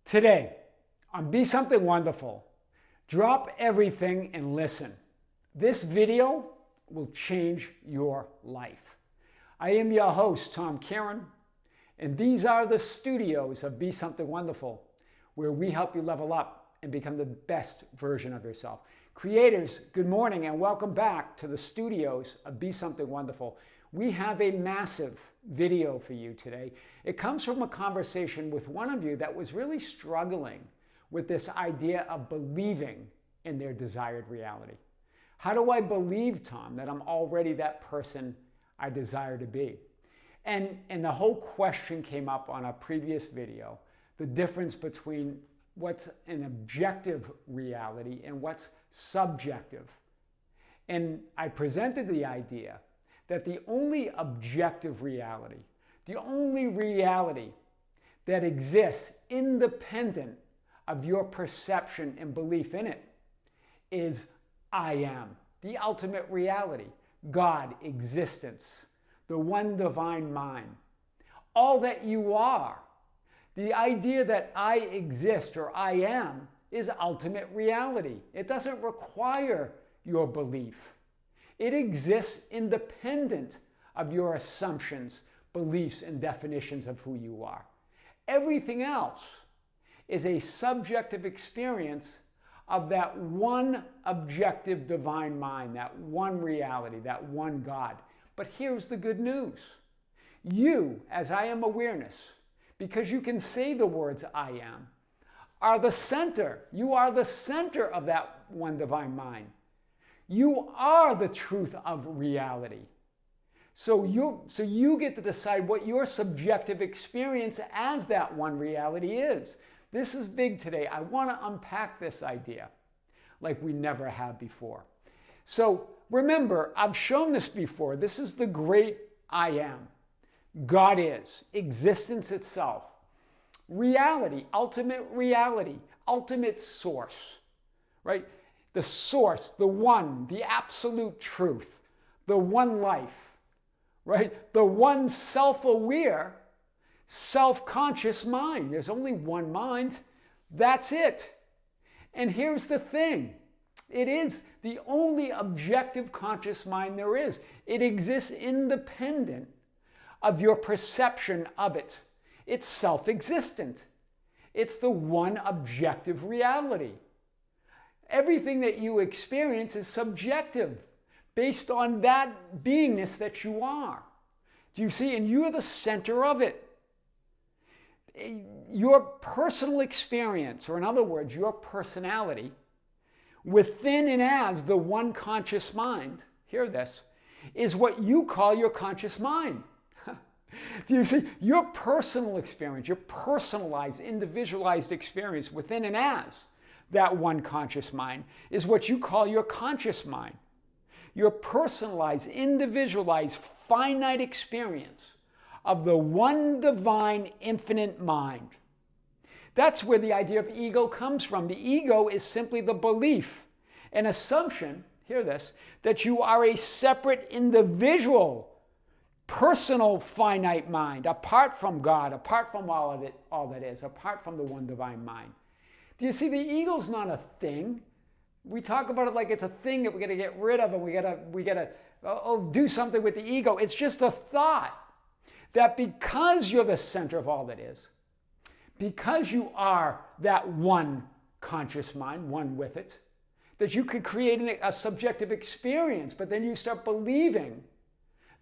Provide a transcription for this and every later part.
Today, on Be Something Wonderful, drop everything and listen. This video will change your life. I am your host, Kearin, and these are the studios of Be Something Wonderful, where we help you level up and become the best version of yourself. Creators, good morning and welcome back to the studios of Be Something Wonderful. We have a massive video for you today. It comes from a conversation with one of you that was really struggling with this idea of believing in their desired reality. How do I believe, Tom, that I'm already that person I desire to be? And the whole question came up on a previous video, the difference between what's an objective reality and what's subjective. And I presented the idea that the only objective reality, the only reality that exists independent of your perception and belief in it is I am, the ultimate reality, God, existence, the one divine mind, all that you are. The idea that I exist or I am is ultimate reality. It doesn't require your belief. It exists independent of your assumptions, beliefs, and definitions of who you are. Everything else is a subjective experience of that one objective divine mind, that one reality, that one God. But here's the good news. You, as I am awareness, because you can say the words I am, are the center. You are the center of that one divine mind. You are the truth of reality. So you get to decide what your subjective experience as that one reality is. This is big today. I want to unpack this idea like we never have before. So remember, I've shown this before. This is the great I am. God is, existence itself, reality, ultimate source, right? The source, the one, the absolute truth, the one life, right? The one self-aware, self-conscious mind. There's only one mind. That's it. And here's the thing. It is the only objective conscious mind there is. It exists independent of your perception of it. It's self-existent. It's the one objective reality. Everything that you experience is subjective based on that beingness that you are. Do you see? And you are the center of it. Your personal experience, or in other words, your personality, within and as the one conscious mind, hear this, is what you call your conscious mind. Do you see? Your personal experience, your personalized, individualized experience within and as that one conscious mind is what you call your conscious mind. Your personalized, individualized, finite experience of the one divine, infinite mind. That's where the idea of ego comes from. The ego is simply the belief, an assumption, hear this, that you are a separate individual, personal, finite mind, apart from God, apart from all that is, apart from the one divine mind. Do you see? The ego's not a thing. We talk about it like it's a thing that we got to get rid of, and we gotta do something with the ego. It's just a thought that because you're the center of all that is, because you are that one conscious mind, one with it, that you could create a subjective experience, but then you start believing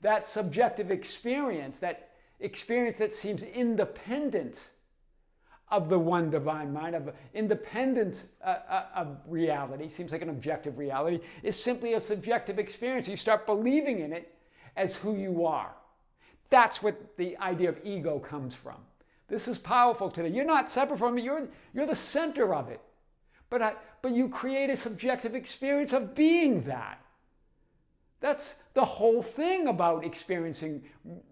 that subjective experience, that seems independent of the one divine mind, of independent of reality, seems like an objective reality, is simply a subjective experience. You start believing in it as who you are. That's what the idea of ego comes from. This is powerful today. You're not separate from it. You're the center of it. But you create a subjective experience of being that. That's the whole thing about experiencing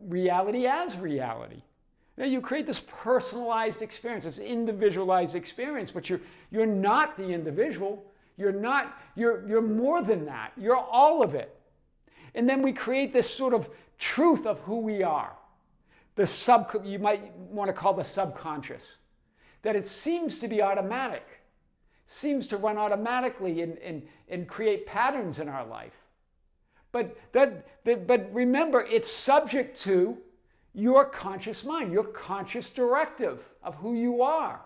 reality as reality. Now you create this personalized experience, this individualized experience, but you're not the individual. You're more than that. You're all of it. And then we create this sort of truth of who we are. You might want to call the subconscious. that it seems to be automatic, seems to run automatically and create patterns in our life. But remember, it's subject to your conscious mind, your conscious directive of who you are.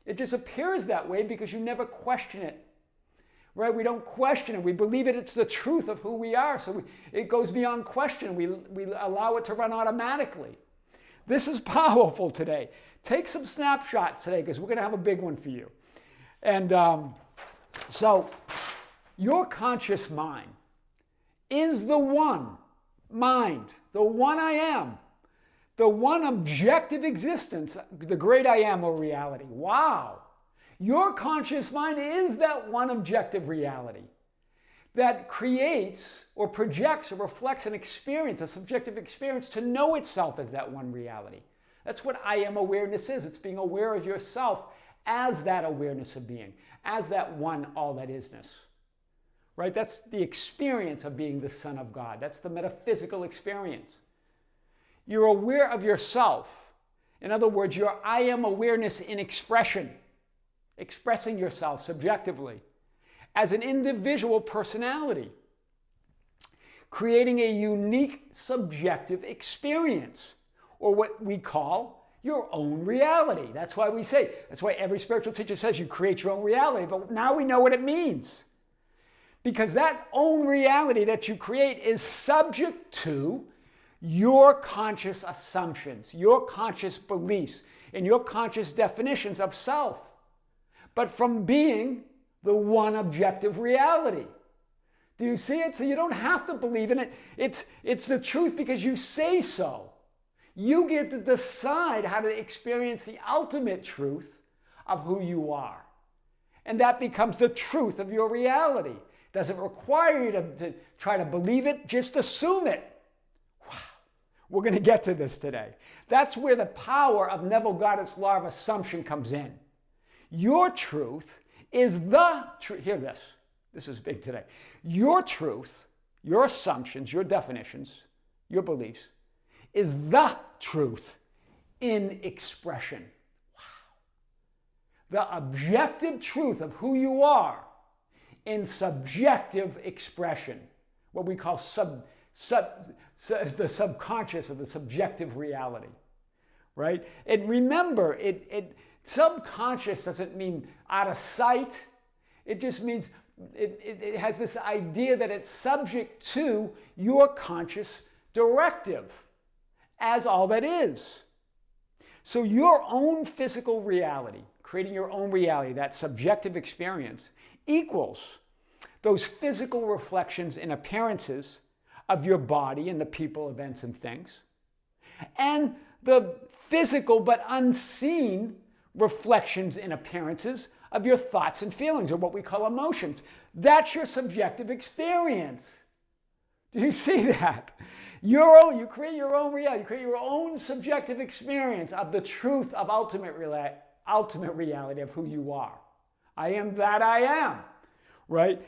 It just appears that way because you never question it. Right? We don't question it. We believe it. It's the truth of who we are. So it goes beyond question. We allow it to run automatically. This is powerful today. Take some snapshots today because we're going to have a big one for you. And so your conscious mind is the one mind, the one I am, the one objective existence, the great I am or reality. Wow. Your conscious mind is that one objective reality that creates or projects or reflects an experience, a subjective experience, to know itself as that one reality. That's what I am awareness is. It's being aware of yourself as that awareness of being, as that one all that isness. Right? That's the experience of being the Son of God. That's the metaphysical experience. You're aware of yourself. In other words, your I am awareness in expression. Expressing yourself subjectively as an individual personality, creating a unique subjective experience, or what we call your own reality. That's why that's why every spiritual teacher says you create your own reality, but now we know what it means. Because that own reality that you create is subject to your conscious assumptions, your conscious beliefs, and your conscious definitions of self. But from being the one objective reality. Do you see it? So you don't have to believe in it. It's the truth because you say so. You get to decide how to experience the ultimate truth of who you are. And that becomes the truth of your reality. It doesn't require you to try to believe it, just assume it. Wow. We're going to get to this today. That's where the power of Neville Goddard's law of assumption comes in. Your truth is the truth. Hear this. This is big today. Your truth, your assumptions, your definitions, your beliefs, is the truth in expression. Wow. The objective truth of who you are in subjective expression. What we call the subconscious or the subjective reality. Right? And remember, subconscious doesn't mean out of sight. It just means it has this idea that it's subject to your conscious directive as all that is. So your own physical reality, creating your own reality, that subjective experience, equals those physical reflections and appearances of your body and the people, events, and things, and the physical but unseen reflections and appearances of your thoughts and feelings, or what we call emotions. That's your subjective experience. Do you see that? You create your own reality. You create your own subjective experience of the truth of ultimate reality of who you are. I am that I am, right?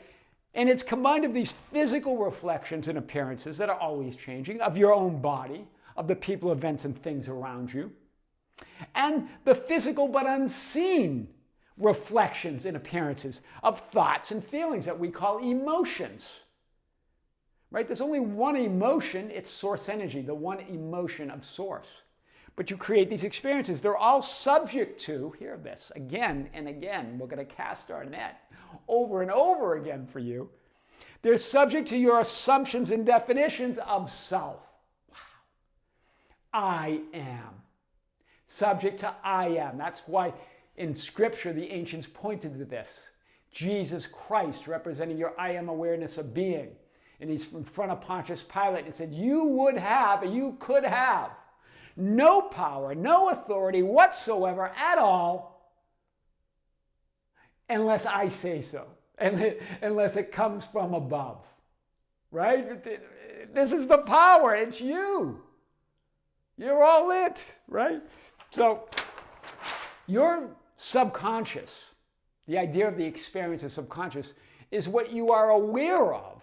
And it's combined of these physical reflections and appearances that are always changing of your own body, of the people, events, and things around you, and the physical but unseen reflections and appearances of thoughts and feelings that we call emotions. Right? There's only one emotion, it's source energy, the one emotion of source. But you create these experiences. They're all subject to, hear this, again and again, we're going to cast our net over and over again for you. They're subject to your assumptions and definitions of self. Wow. I am. Subject to I am. That's why in Scripture the ancients pointed to this. Jesus Christ representing your I am awareness of being. And he's in front of Pontius Pilate and said, you could have no power, no authority whatsoever at all unless I say so, unless it comes from above. Right? This is the power. It's you. You're all it, right? So your subconscious, the idea of the experience of subconscious, is what you are aware of,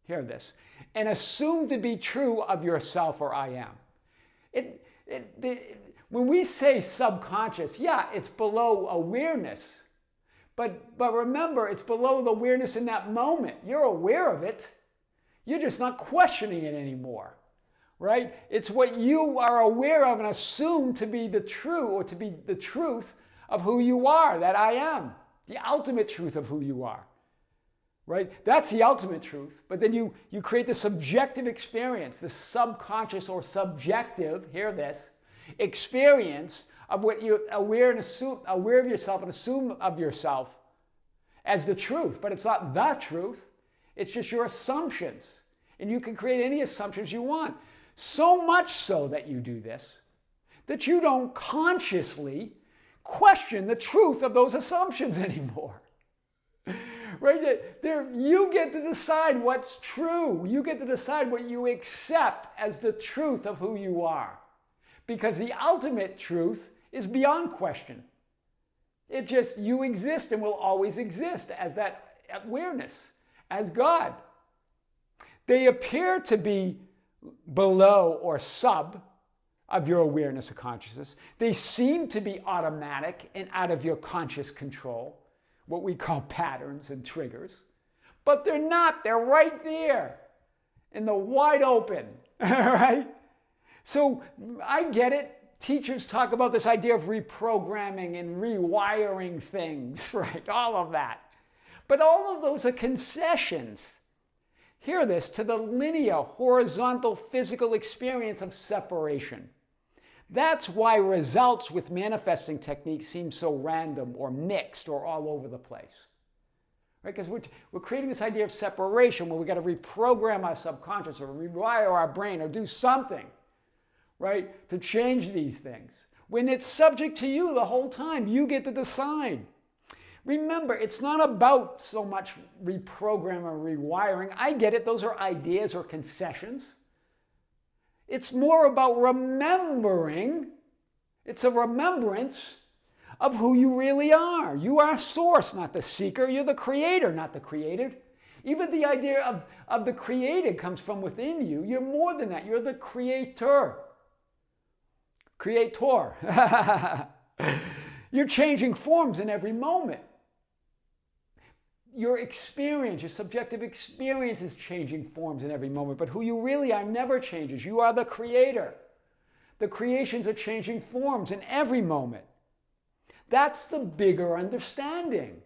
hear this, and assume to be true of yourself or I am. When we say subconscious, yeah, it's below awareness. But remember, it's below the awareness in that moment. You're aware of it. You're just not questioning it anymore, right? It's what you are aware of and assume to be the truth of who you are, that I am, the ultimate truth of who you are, right? That's the ultimate truth. But then you create the subjective experience, the subconscious or subjective, hear this, experience of what you're aware of yourself and assume of yourself as the truth. But it's not the truth. It's just your assumptions. And you can create any assumptions you want. So much so that you do this, that you don't consciously question the truth of those assumptions anymore. Right? You get to decide what's true. You get to decide what you accept as the truth of who you are. Because the ultimate truth is beyond question. It just, you exist and will always exist as that awareness, as God. They appear to be below or sub of your awareness or consciousness. They seem to be automatic and out of your conscious control, what we call patterns and triggers. But they're not. They're right there in the wide open, right? So I get it. Teachers talk about this idea of reprogramming and rewiring things, right? All of that. But all of those are concessions. Hear this, to the linear, horizontal, physical experience of separation. That's why results with manifesting techniques seem so random or mixed or all over the place. Right? Because we're creating this idea of separation where we've got to reprogram our subconscious or rewire our brain or do something, right, to change these things. When it's subject to you the whole time, you get to decide. Remember, it's not about so much reprogram or rewiring. I get it, those are ideas or concessions. It's more about remembering. It's a remembrance of who you really are. You are source, not the seeker. You're the creator, not the created. Even the idea of the created comes from within you. You're more than that. You're the creator. Creator. You're changing forms in every moment. Your experience, your subjective experience is changing forms in every moment, but who you really are never changes. You are the creator. The creations are changing forms in every moment. That's the bigger understanding.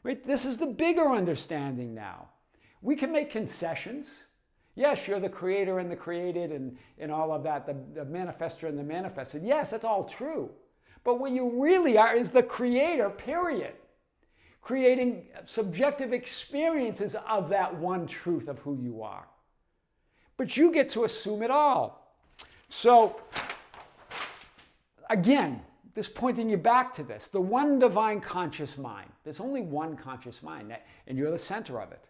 Right? This is the bigger understanding now. We can make concessions. Yes, you're the creator and the created and all of that, the manifestor and the manifested. Yes, that's all true. But what you really are is the creator, period. Creating subjective experiences of that one truth of who you are. But you get to assume it all. So, again, just pointing you back to this, the one divine conscious mind. There's only one conscious mind, and you're the center of it.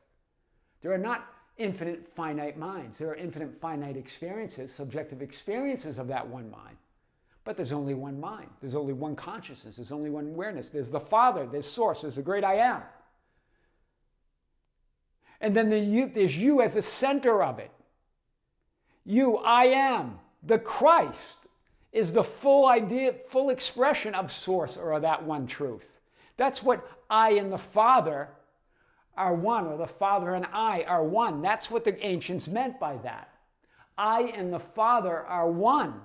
There are not infinite finite minds. There are infinite finite experiences, subjective experiences of that one mind. But there's only one mind. There's only one consciousness. There's only one awareness. There's the Father. There's Source. There's the great I Am. And then there's you as the center of it. You, I am. The Christ is the full idea, full expression of Source or of that one truth. That's what I and the Father are one, or the Father and I are one. That's what the ancients meant by that. I and the Father are one.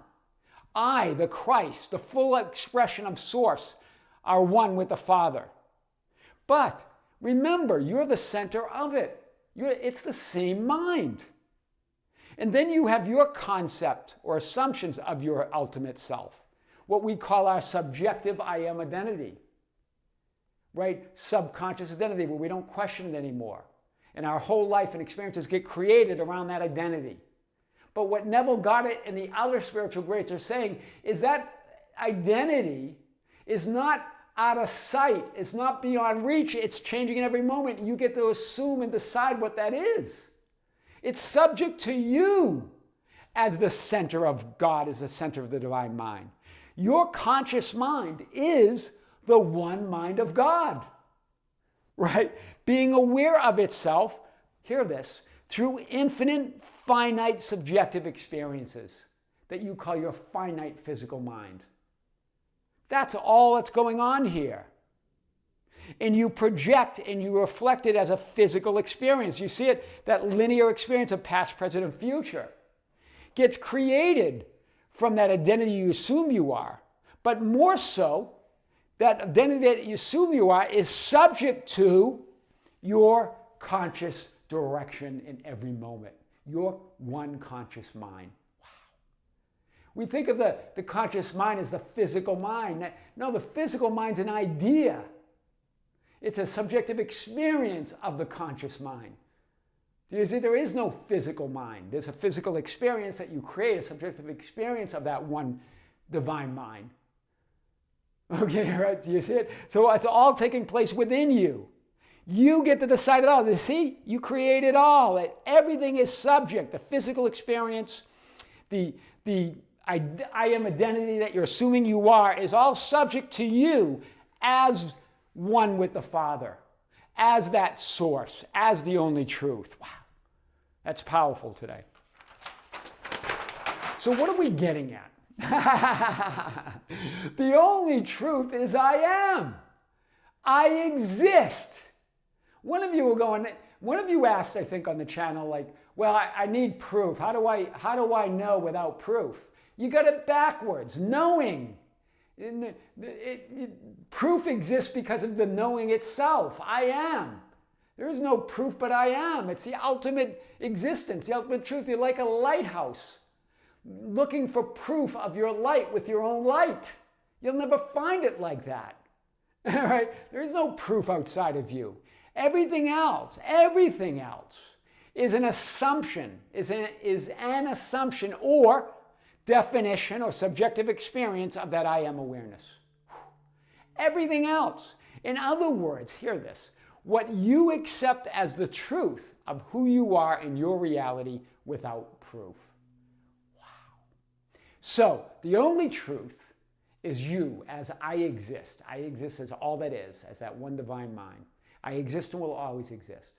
I, the Christ, the full expression of Source, are one with the Father. But remember, you're the center of it. It's the same mind. And then you have your concept or assumptions of your ultimate self, what we call our subjective I am identity, right? Subconscious identity, where we don't question it anymore. And our whole life and experiences get created around that identity. But what Neville Goddard and the other spiritual greats are saying is that identity is not out of sight. It's not beyond reach. It's changing in every moment. You get to assume and decide what that is. It's subject to you as the center of God, as the center of the divine mind. Your conscious mind is the one mind of God, right? Being aware of itself, hear this, through infinite finite subjective experiences. that you call your finite physical mind. That's all that's going on here. And you project and you reflect it as a physical experience. You see it, that linear experience of past, present, and future gets created from that identity you assume you are. But more so, that identity that you assume you are is subject to your conscious direction in every moment. Your one conscious mind. Wow. We think of the conscious mind as the physical mind. No, the physical mind's an idea. It's a subjective experience of the conscious mind. Do you see? There is no physical mind. There's a physical experience that you create, a subjective experience of that one divine mind. Okay, right? Do you see it? So it's all taking place within you. You get to decide it all. You see? You create it all. Everything is subject. The physical experience, the I am identity that you're assuming you are is all subject to you as one with the Father, as that source, as the only truth. Wow, that's powerful today. So what are we getting at? The only truth is I am. I exist. One of you asked, I think, on the channel, like, well, I need proof. How do I know without proof? You got it backwards. Knowing. Proof exists because of the knowing itself. I am. There is no proof, but I am. It's the ultimate existence, the ultimate truth. You're like a lighthouse, looking for proof of your light with your own light. You'll never find it like that. All right? There is no proof outside of you. Everything else is an assumption, is an assumption or definition or subjective experience of that I am awareness. Everything else. In other words, hear this, what you accept as the truth of who you are in your reality without proof. Wow. So, the only truth is you as I exist. I exist as all that is, as that one divine mind. I exist and will always exist.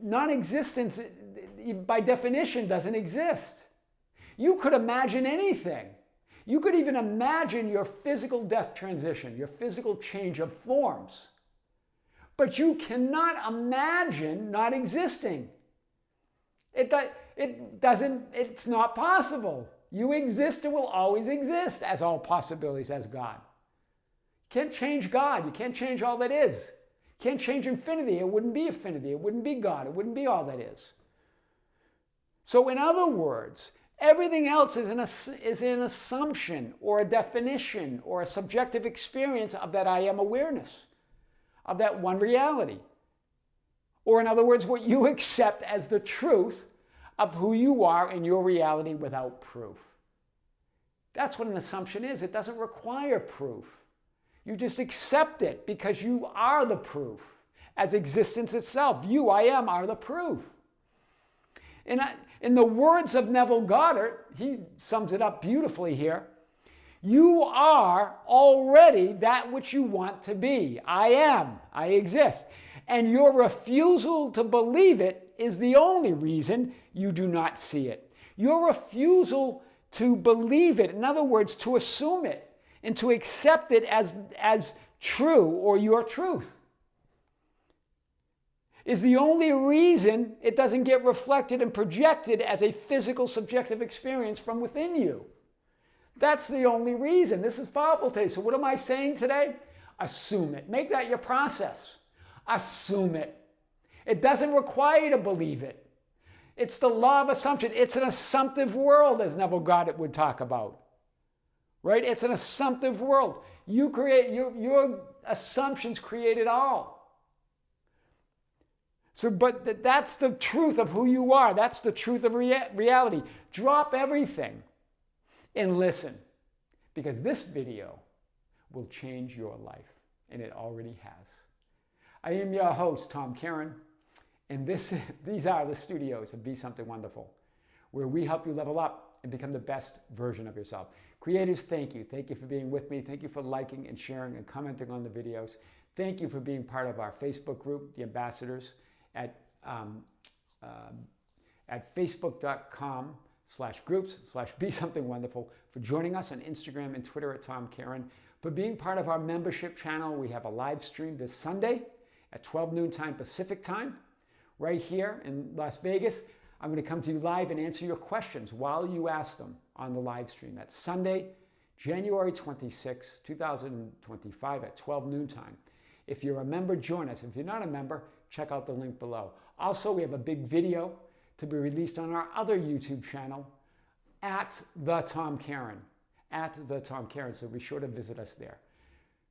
Non-existence, by definition, doesn't exist. You could imagine anything. You could even imagine your physical death transition, your physical change of forms. But you cannot imagine not existing. It's not possible. You exist and will always exist as all possibilities, as God. You can't change God. You can't change all that is. You can't change infinity. It wouldn't be infinity. It wouldn't be God. It wouldn't be all that is. So in other words, everything else is an assumption or a definition or a subjective experience of that I am awareness, of that one reality. Or in other words, what you accept as the truth of who you are in your reality without proof. That's what an assumption is. It doesn't require proof. You just accept it because you are the proof. As existence itself, you, I am, are the proof. In the words of Neville Goddard, he sums it up beautifully here. You are already that which you want to be. I am. I exist. And your refusal to believe it is the only reason you do not see it. Your refusal to believe it, in other words, to assume it and to accept it as true or your truth, is the only reason it doesn't get reflected and projected as a physical subjective experience from within you. That's the only reason. This is powerful today. So what am I saying today? Assume it. Make that your process. Assume it. It doesn't require you to believe it. It's the law of assumption. It's an assumptive world, as Neville Goddard would talk about. Right? It's an assumptive world. You create, your assumptions create it all. So, but that's the truth of who you are. That's the truth of reality. Drop everything and listen, because this video will change your life, and it already has. I am your host, Tom Kearin, and these are the studios of Be Something Wonderful, where we help you level up and become the best version of yourself. Creators, thank you. Thank you for being with me. Thank you for liking and sharing and commenting on the videos. Thank you for being part of our Facebook group, The Ambassadors, at facebook.com facebook.com/groups/be something wonderful, for joining us on Instagram and Twitter at Tom Kearin, for being part of our membership channel. We have a live stream this Sunday at 12 noon time Pacific time, right here in Las Vegas. I'm going to come to you live and answer your questions while you ask them on the live stream. That's Sunday, January 26, 2025 at 12 noon time. If you're a member, join us. If you're not a member, check out the link below. Also, we have a big video to be released on our other YouTube channel at The Tom Kearin. At The Tom Kearin, so be sure to visit us there.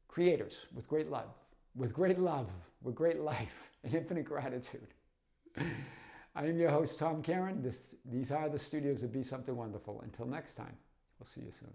Creators with great love, with great life, and infinite gratitude. I am your host, Tom Kearin. These are the studios of Be Something Wonderful. Until next time, we'll see you soon.